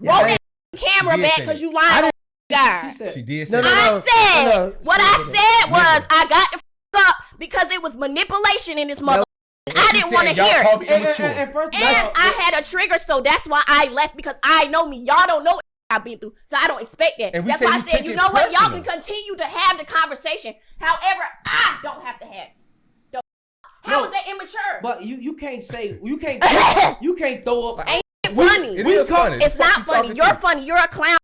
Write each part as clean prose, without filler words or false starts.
Roll that camera back because you lying on God. She did say that. What I said was I got the f up because it was manipulation in this mother. I didn't want to hear it. And I had a trigger, so that's why I left, because I know me. Y'all don't know what I've been through, so I don't expect that. That's why I said, you know what? Y'all can continue to have the conversation. However, I don't have to have it. How is that immature? But you can't say you can't throw up. Ain't it funny? It is funny. It's not funny. You're funny. You're a clown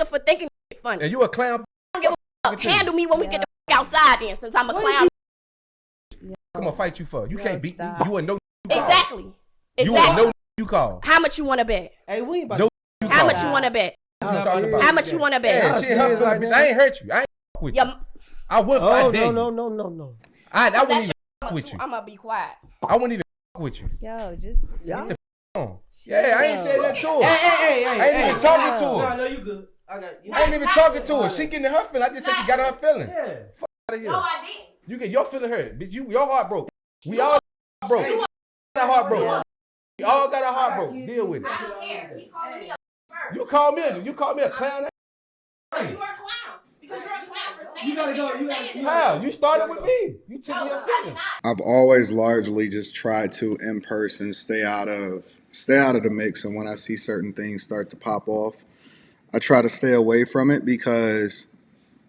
for thinking it's funny. And you a clown. I don't give a fuck. Handle me when we get the f outside then, since I'm a clown. I'm gonna fight you for. You can't beat me. You a no. Exactly. You a no. You call. How much you want to bet? Hey, we ain't about no. How much you want to bet? How much you want to bet? Yeah, shit, her feeling, bitch. I ain't hurt you. I ain't with you. I wouldn't fight you. No. I wouldn't even with you. I'm gonna be quiet. I wouldn't even with you. Yo, just get the on. Yeah, I ain't said that to her. Hey. I ain't even talking to her. No, you good. I ain't even talking to her. She getting her feelings. I just said she got her feelings. Yeah. Fuck out of here. No, I didn't. You get your feeling hurt, bitch. Your heart broke. We all broke. You got heart broke. We all got our heart broke. Deal with it. I don't care. He calling me a first. You called me a clown. Because you're a clown. Because you're a clown for saying that shit you're saying. How? You started with me. You took me your feelings. I've always largely just tried to, in person, stay out of the mix, and when I see certain things start to pop off, I try to stay away from it, because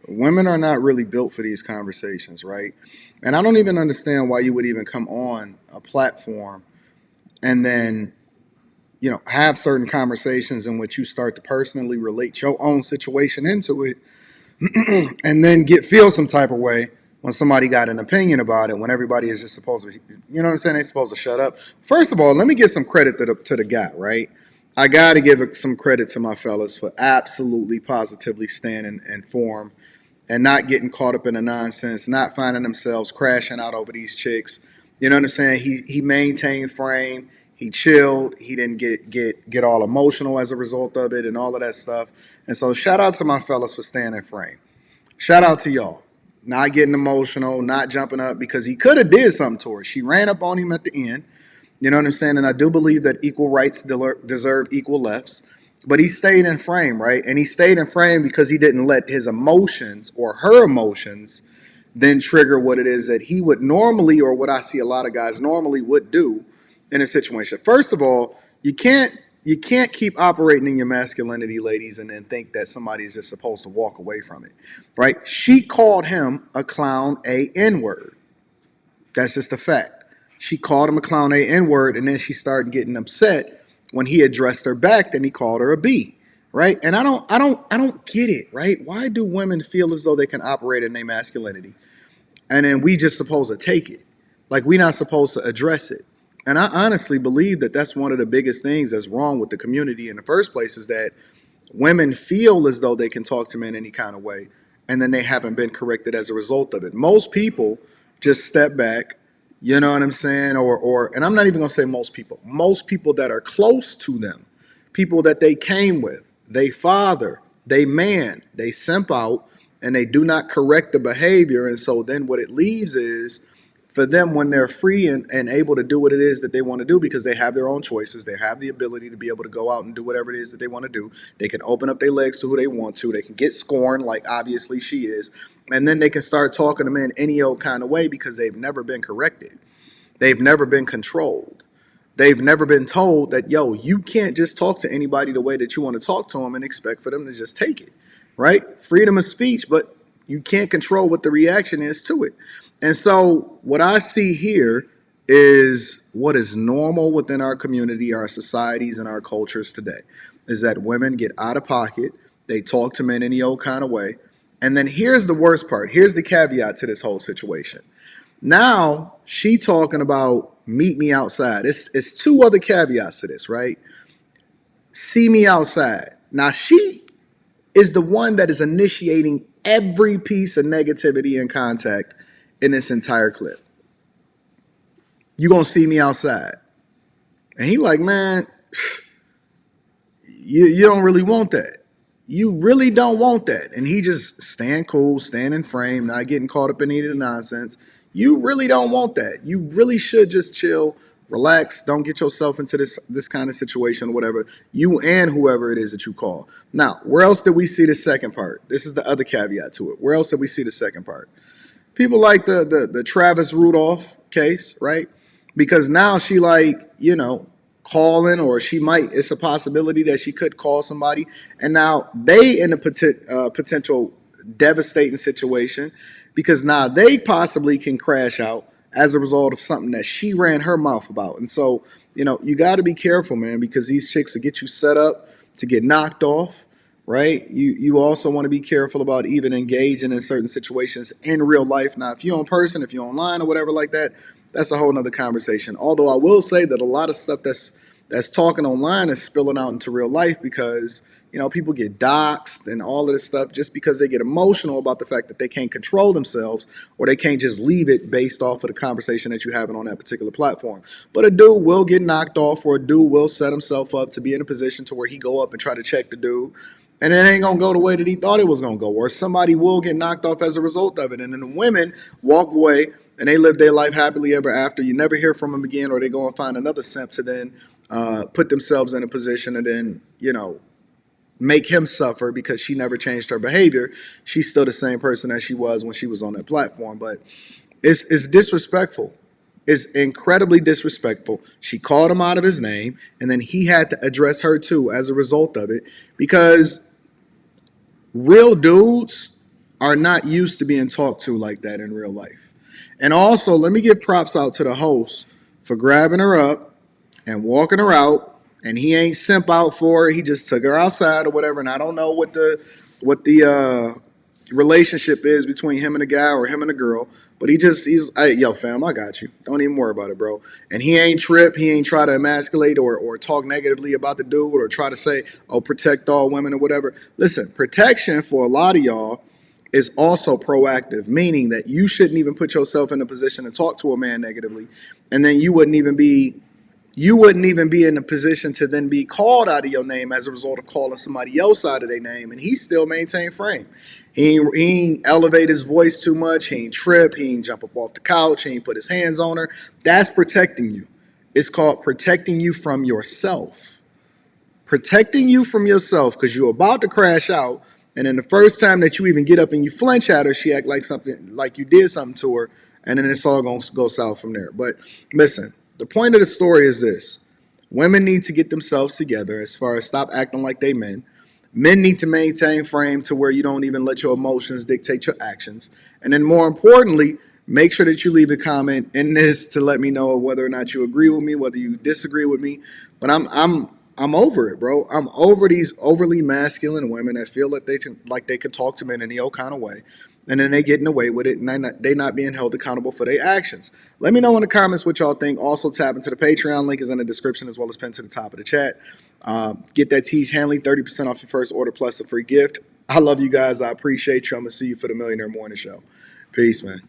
women are not really built for these conversations, right? And I don't even understand why you would even come on a platform and then, have certain conversations in which you start to personally relate your own situation into it, and then feel some type of way when somebody got an opinion about it, when everybody is just supposed to, you know what I'm saying? They're supposed to shut up. First of all, let me give some credit to the guy, right? I got to give some credit to my fellas for absolutely, positively standing in form and not getting caught up in the nonsense, not finding themselves crashing out over these chicks. You know what I'm saying? He maintained frame. He chilled. He didn't get all emotional as a result of it and all of that stuff. And so shout out to my fellas for staying in frame. Shout out to y'all. Not getting emotional, not jumping up, because he could have did something to her. She ran up on him at the end. You know what I'm saying? And I do believe that equal rights deserve equal lefts. But he stayed in frame, right? And he stayed in frame because he didn't let his emotions or her emotions then trigger what it is that he would normally, or what I see a lot of guys normally would do in a situation. First of all, you can't keep operating in your masculinity, ladies, and then think that somebody is just supposed to walk away from it, right? She called him a clown, a N-word. That's just a fact. She called him a clown, a N-word, and then she started getting upset when he addressed her back. Then he called her a B, right? And I don't get it, right? Why do women feel as though they can operate in their masculinity, and then we just supposed to take it, like we're not supposed to address it? And I honestly believe that that's one of the biggest things that's wrong with the community in the first place, is that women feel as though they can talk to men any kind of way, and then they haven't been corrected as a result of it. Most people just step back, you know what I'm saying? And I'm not even gonna say most people that are close to them, people that they came with, they father, they man, they simp out, and they do not correct the behavior. And so then what it leaves is, for them, when they're free and able to do what it is that they want to do, because they have their own choices, they have the ability to be able to go out and do whatever it is that they want to do. They can open up their legs to who they want to. They can get scorned, like obviously she is. And then they can start talking to men any old kind of way, because they've never been corrected. They've never been controlled. They've never been told that, yo, you can't just talk to anybody the way that you want to talk to them and expect for them to just take it, right? Freedom of speech, but you can't control what the reaction is to it. And so what I see here is what is normal within our community, our societies, and our cultures today, is that women get out of pocket. They talk to men any old kind of way. And then here's the worst part. Here's the caveat to this whole situation. Now she talking about meet me outside. It's two other caveats to this, right? See me outside. Now she is the one that is initiating every piece of negativity and contact in this entire clip. You gonna see me outside. And he like, man, you don't really want that. You really don't want that. And he just stand cool, stand in frame, not getting caught up in any of the nonsense. You really don't want that. You really should just chill, Relax. Don't get yourself into this kind of situation or whatever. You and whoever it is that you call. Now, where else did we see the second part? This is the other caveat to it. Where else did we see the second part? People like the Travis Rudolph case, right? Because now she like, calling, or she might, it's a possibility that she could call somebody, and now they in a potential devastating situation because now they possibly can crash out as a result of something that she ran her mouth about. And so, you got to be careful, man, because these chicks will get you set up to get knocked off, right? You also want to be careful about even engaging in certain situations in real life. Now, if you're in person, if you're online or whatever like that, that's a whole nother conversation. Although I will say that a lot of stuff that's talking online is spilling out into real life because, people get doxxed and all of this stuff just because they get emotional about the fact that they can't control themselves or they can't just leave it based off of the conversation that you're having on that particular platform. But a dude will get knocked off, or a dude will set himself up to be in a position to where he go up and try to check the dude. And it ain't going to go the way that he thought it was going to go, or somebody will get knocked off as a result of it. And then the women walk away and they live their life happily ever after. You never hear from them again, or they go and find another simp to then put themselves in a position and then, make him suffer because she never changed her behavior. She's still the same person as she was when she was on that platform. But it's disrespectful. It's incredibly disrespectful. She called him out of his name, and then he had to address her too as a result of it, because real dudes are not used to being talked to like that in real life. And also, let me give props out to the host for grabbing her up and walking her out. And he ain't simp out for her. He just took her outside or whatever. And I don't know what the relationship is between him and the guy or him and the girl. But he's hey, yo, fam, I got you. Don't even worry about it, bro. And he ain't trip. He ain't try to emasculate or talk negatively about the dude or try to say, oh, protect all women or whatever. Listen, protection for a lot of y'all is also proactive, meaning that you shouldn't even put yourself in a position to talk to a man negatively. And then you wouldn't even be in a position to then be called out of your name as a result of calling somebody else out of their name, and he still maintain frame. He ain't elevate his voice too much. He ain't trip. He ain't jump up off the couch. He ain't put his hands on her. That's protecting you. It's called protecting you from yourself. Protecting you from yourself, because you're about to crash out, and then the first time that you even get up and you flinch at her, she act like you did something to her, and then it's all going to go south from there. But listen, the point of the story is this. Women need to get themselves together as far as stop acting like they men. Men need to maintain frame to where you don't even let your emotions dictate your actions. And then more importantly, make sure that you leave a comment in this to let me know whether or not you agree with me, whether you disagree with me. But I'm over it, bro. I'm over these overly masculine women that feel that they can talk to men in the old kind of way. And then they getting away with it, and they not being held accountable for their actions. Let me know in the comments what y'all think. Also, tap into the Patreon. Link is in the description as well as pinned to the top of the chat. Get that Teach Hanley, 30% off your first order plus a free gift. I love you guys. I appreciate you. I'm going to see you for the Millionaire Morning Show. Peace, man.